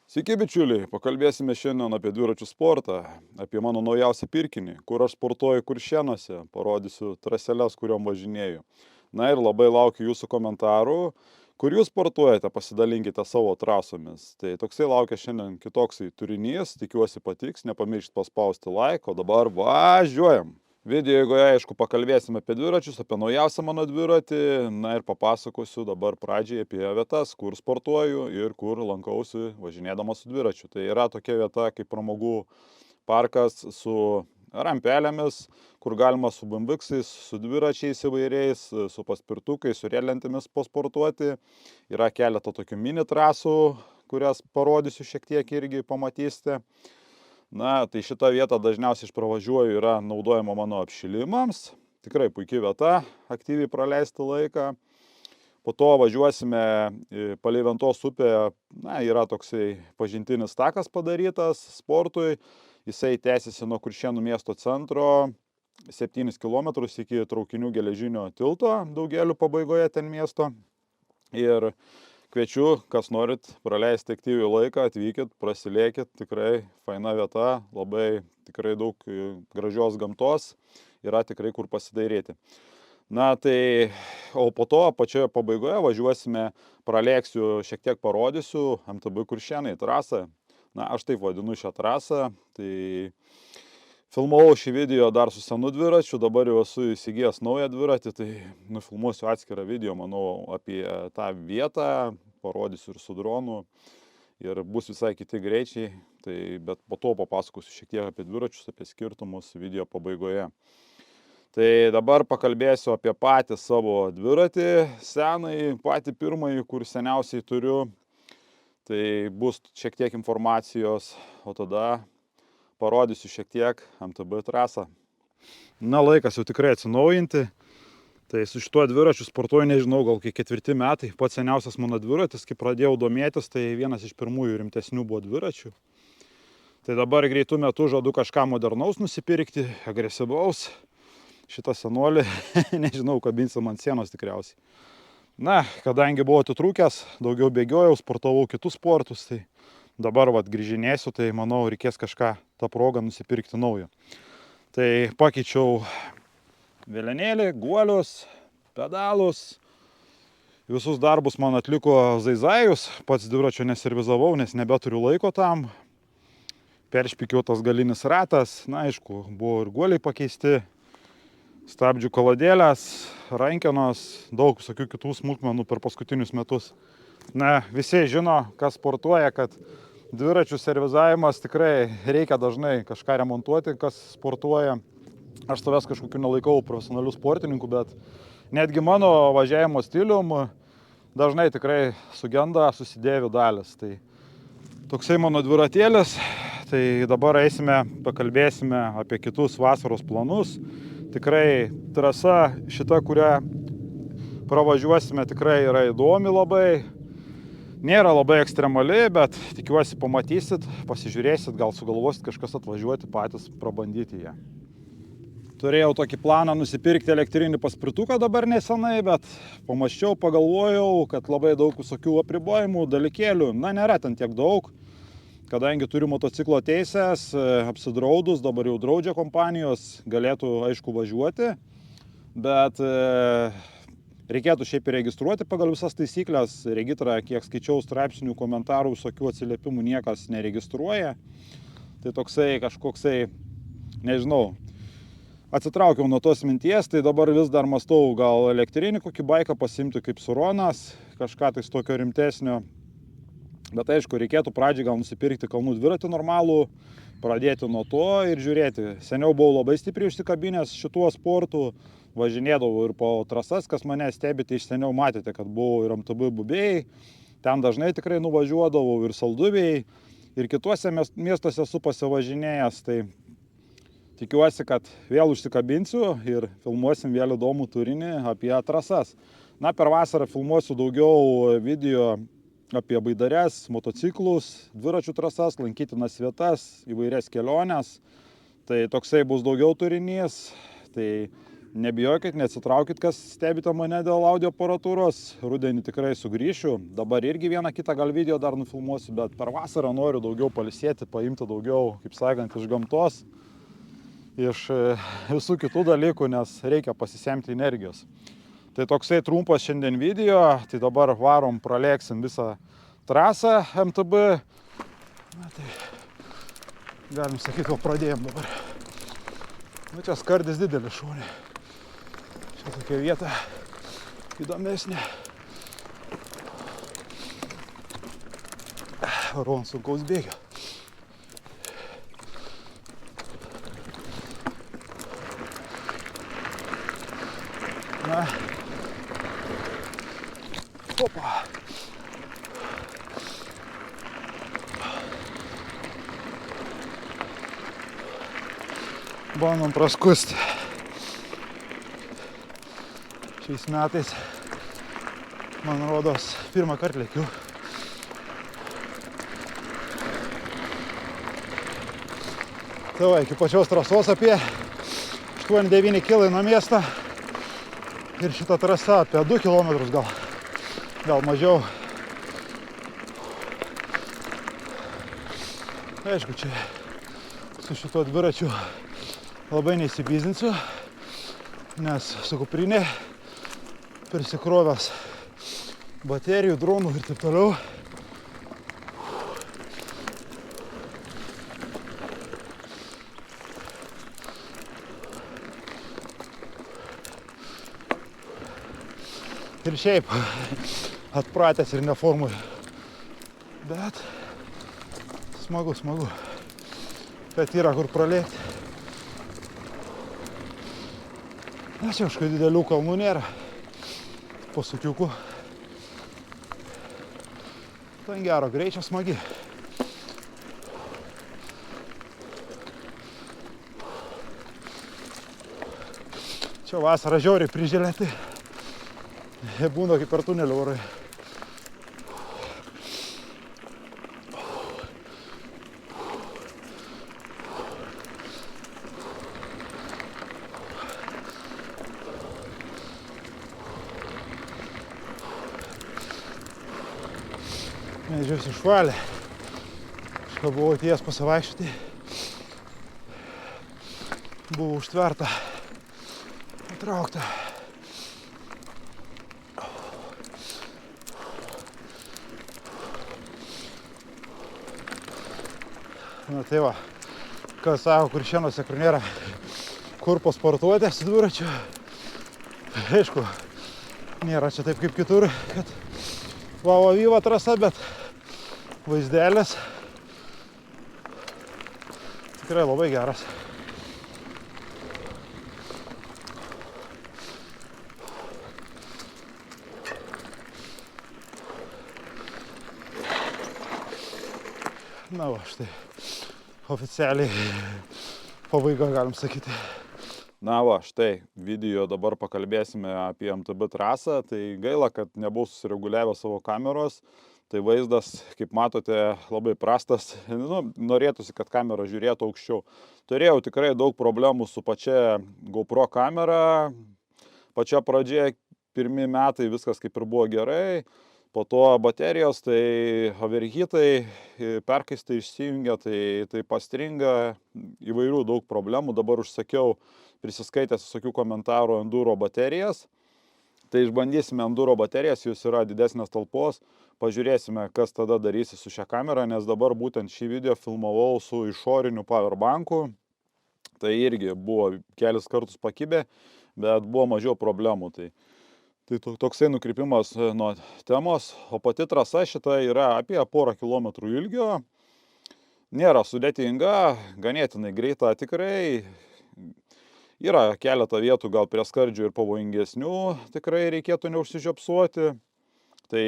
Sveiki bičiuliai, pakalbėsime šiandien apie dviračių sportą, apie mano naujausią pirkinį, kur aš sportuoju Kuršėnuose, parodysiu traseles, kuriuom važinėju. Na ir labai laukiu jūsų komentarų, kur jūs sportuojate, pasidalinkite savo trasomis. Tai toksai laukia šiandien kitoksai turinys, tikiuosi patiks, nepamirškit paspausti like, o dabar važiuojam. Video eigoje, aišku, pakalbėsime apie dviračius, apie naujausią mano dviratį, na ir papasakosiu dabar pradžiai apie vietas, kur sportuoju ir kur lankausi važinėdamas su dviračiu. Tai yra tokia vieta kaip pramogų parkas su rampelėmis, kur galima su BMX-ais, su dviračiais įvairiais, su paspirtukais, su riedlentėmis pasportuoti. Yra keletą tokių mini trasų, kurias parodysiu šiek tiek irgi pamatysite. Na, tai šitą vietą dažniausiai išpravažiuoju yra naudojama mano apšilimams. Tikrai puikia vieta, aktyviai praleisti laiką. Po to važiuosime palei Ventos upę, na, yra toksai pažintinis takas padarytas sportui. Jisai tęsiasi nuo Kuršėnų miesto centro 7 km iki traukinių geležinio tilto, Daugėlių pabaigoje ten miesto. Ir kviečiu, kas norit praleisti aktyviai laiką, atvykit, prasilėkit, tikrai faina vieta, labai tikrai daug gražios gamtos, yra tikrai kur pasidairėti. Na tai, o po to pačioje pabaigoje važiuosime, pralėksiu, šiek tiek parodysiu MTB Kuršėnai trasą. Na, aš taip vadinu šią trasą, tai filmavau šį video dar su senu dviračiu, dabar jau esu įsigijęs naują dviratį, tai nufilmuosiu atskirą video, manau, apie tą vietą, parodysiu ir su dronu, ir bus visai kiti greičiai, tai, bet po to papasakosiu šiek tiek apie dviračius, apie skirtumus video pabaigoje. Tai dabar pakalbėsiu apie patį savo dviratį, senąjį, patį pirmąjį, kur seniausiai turiu, tai bus šiek tiek informacijos, o tada parodysiu šiek tiek MTB trasą. Na, laikas jau tikrai atsinaujinti. Tai su šituo dviračiu sportuoju, nežinau, gal kai 4 metai. Pats seniausias mano dviratis, kai pradėjau domėtis, tai vienas iš pirmųjų rimtesnių buvo dviračių. Tai dabar greitų metų žadu kažką modernaus nusipirkti, agresyvaus. Šitą senolį, nežinau, kabinsim ant sienos tikriausiai. Na, kadangi buvau atitrūkęs, daugiau bėgiojau, sportavau kitus sportus, tai dabar vat grįžinėsiu, tai manau reikės kažką tą progą nusipirkti naujo. Tai pakeičiau vėlenėlį, guolius, pedalus. Visus darbus man atliko Zaizajus, pats dviračio neservizavau, nes nebeturiu laiko tam. Peršpikiuotas galinis ratas, na aišku, buvo ir guoliai pakeisti, stabdžių kaladėlės, rankenos, daug visokių kitų smulkmenų per paskutinius metus. Na, visi žino, kas sportuoja, kad dviračių servizavimas tikrai reikia dažnai kažką remontuoti, kas sportuoja. Aš savęs kažkokiu nelaikau profesionalių sportininkų, bet netgi mano važiavimo stilium dažnai tikrai sugenda susidėvių dalis. Tai toksai mano dviratėlis. Tai dabar eisime, pakalbėsime apie kitus vasaros planus. Tikrai trasa šita, kurią pravažiuosime, tikrai yra įdomi labai. Nėra labai ekstremali, bet tikiuosi pamatysit, pasižiūrėsit, gal sugalvosit kažkas atvažiuoti patys prabandyti ją. Turėjau tokį planą nusipirkti elektrinį paspirtuką dabar nesenai, bet pamąsčiau, pagalvojau, kad labai daug visokių apribojimų, dalykėlių, na nėra ten tiek daug. Kadangi turiu motociklo teisės, apsidraudus, dabar jau draudžia kompanijos, galėtų aišku važiuoti, bet reikėtų šiaip įregistruoti pagal visas taisyklės. Regitrą, kiek skaičiau straipsnių, komentarų, visokių atsiliepimų niekas neregistruoja. Tai toksai kažkoksai, nežinau, atsitraukiau nuo tos minties, tai dabar vis dar mąstau gal elektrinį kokį baiką pasiimti kaip Suronas, kažką tai tokio rimtesnio. Bet aišku, reikėtų pradžiai gal nusipirkti kalnų dviratį normalų, pradėti nuo to ir žiūrėti. Seniau buvau labai stipriai užsikabinęs šituo sportu, važinėdavau ir po trasas, kas mane stebite iš seniau matėte, kad buvau ir MTB Bubėjai, ten dažnai tikrai nuvažiuodavau ir Salduvėjai, ir kituose miestuose esu pasivažinėjęs, tai tikiuosi, kad vėl užsikabinsiu ir filmuosim vėl įdomų turinį apie trasas. Na, per vasarą filmuosiu daugiau video apie baidares, motociklus, dviračių trasas, lankytinas vietas, įvairias keliones. Tai toksai bus daugiau turinys. Tai Nebijokit, neatsitraukit, kas stebite mane dėl audio aparatūros. Rudenį tikrai sugrįšiu. Dabar irgi vieną kitą gal video dar nufilmuosiu, bet per vasarą noriu daugiau pailsėti, paimti daugiau, kaip sakant, iš gamtos, iš visų kitų dalykų, nes reikia pasisemti energijos. Tai toksai trumpas šiandien video, tai dabar varom, pralėksim visą trasą MTB. Na, tai galim sakyti, o pradėjom dabar. Nu, čia skardis didelis šūnė. Čia tokia vieta įdomesnė. Varom sunkaus bėgio. Na. Opa. Bandom praskusti. Šiais metais, man rodos, pirmą kartą lėkiu. Tai va, iki pačios trasos apie 8-9 km nuo miesto. Ir šita trasa apie 2 km gal mažiau. Aišku, čia su šituo dviračiu labai neįsibizinsiu, nes su kuprinė prisikrovęs baterijų, dronų ir taip toliau. Ir šiaip atpratęs ir neformui, bet smagu, kad yra kur pralėkti. Nes jau kažkokių didelių kalnų nėra, pasukiukų. Ten gero greičio, smagi. Čia vasarą žiauriai prižėlėti. Jie būna kaip per tunelį orai. Medžius išvalė. Kažką buvau atėjęs pasivaikščioti. Buvo užtverta, įtraukta. Na tai va, kas sako, Kuršėnuose, kur nėra kur pasportuoti su dviračiu. Aišku, nėra čia taip kaip kitur, kad vavo vyva trasa, bet vaizdelis tikrai labai geras. Na va, štai oficialiai pabaiga, galim sakyti. Na va, štai video dabar pakalbėsime apie MTB trasą. Tai gaila, kad nebuvau susireguliavęs savo kameros. Tai vaizdas, kaip matote, labai prastas. Nu, norėtųsi, kad kamera žiūrėtų aukščiau. Turėjau tikrai daug problemų su pačia GoPro kamera. Pačia pradžia, pirmi metai viskas kaip ir buvo gerai. Po to baterijos, tai overheatai, perkaistai išsijungia, tai pastringa, įvairių daug problemų. Dabar užsakiau, prisiskaitęs visokių komentarų, enduro baterijas. Tai išbandysime enduro baterijas, jūs yra didesnės talpos. Pažiūrėsime, kas tada darysi su šią kamerą, nes dabar būtent šį video filmavau su išoriniu powerbanku. Tai irgi buvo kelis kartus pakibę, bet buvo mažiau problemų. Tai toksai nukrypimas nuo temos, o pati trasa šita yra apie porą kilometrų ilgio. Nėra sudėtinga, ganėtinai greita tikrai. Yra keletą vietų gal prie skardžių ir pavojingesnių, tikrai reikėtų neužsižiopsuoti. Tai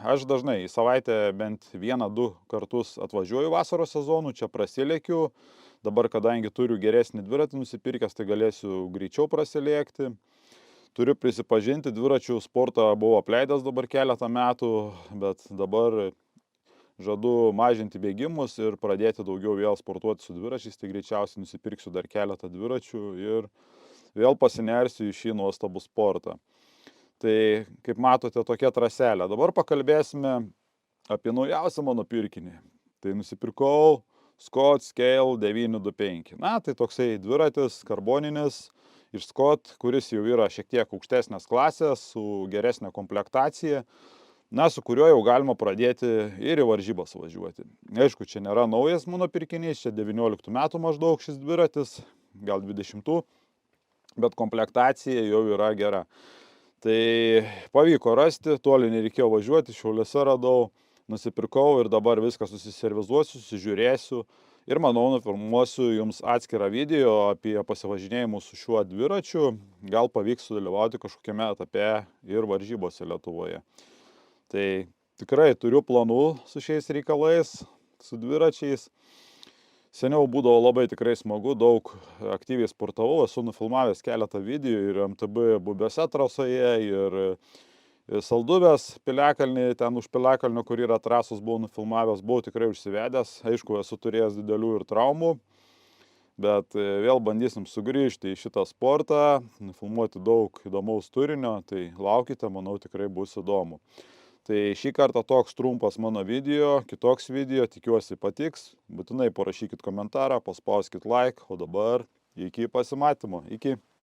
aš dažnai į savaitę bent 1-2 kartus atvažiuoju vasaros sezonų, čia prasilėkiu. Dabar, kadangi turiu geresnį dviratį nusipirkęs, tai galėsiu greičiau prasilėkti. Turiu prisipažinti, dviračių sportą buvau apleidęs dabar keletą metų, bet dabar žadu mažinti bėgimus ir pradėti daugiau vėl sportuoti su dviračiais. Tai greičiausiai nusipirksiu dar keletą dviračių ir vėl pasinersiu į šį nuostabų sportą. Tai, kaip matote, tokia traselė. Dabar pakalbėsime apie naujausią mano pirkinį. Tai nusipirkau Scott Scale 925. Na, tai toksai dviratis, karboninis iš Scott, kuris jau yra šiek tiek aukštesnės klasės, su geresnė komplektacija. Na, su kuriuo jau galima pradėti ir į varžybas važiuoti. Aišku, čia nėra naujas mano pirkinys, čia 19 metų maždaug šis dviratis, gal 20, bet komplektacija jau yra gera. Tai pavyko rasti, toli nereikėjo važiuoti, Šiauliuose radau, nusipirkau ir dabar viską susiservizuosiu, susižiūrėsiu ir manau nufilmuosiu jums atskirą video apie pasivažinėjimus su šiuo dviračiu. Gal pavyks sudalyvauti kažkokiame etape ir varžybose Lietuvoje. Tai tikrai turiu planų su šiais reikalais, su dviračiais. Seniau būdavo labai tikrai smagu, daug aktyviai sportavau, esu nufilmavęs keletą video ir MTB Bubiuose trasoje, ir Salduvės piliakalnį, ten už piliakalnio, kur yra trasos, buvau nufilmavęs, buvau tikrai užsivedęs, aišku, esu turėjęs didelių ir traumų, bet vėl bandysim sugrįžti į šitą sportą, nufilmuoti daug įdomaus turinio, tai laukite, manau tikrai bus įdomu. Tai šį kartą toks trumpas mano video, kitoks video, tikiuosi patiks. Būtinai parašykit komentarą, paspauskit like, o dabar iki pasimatymo. Iki.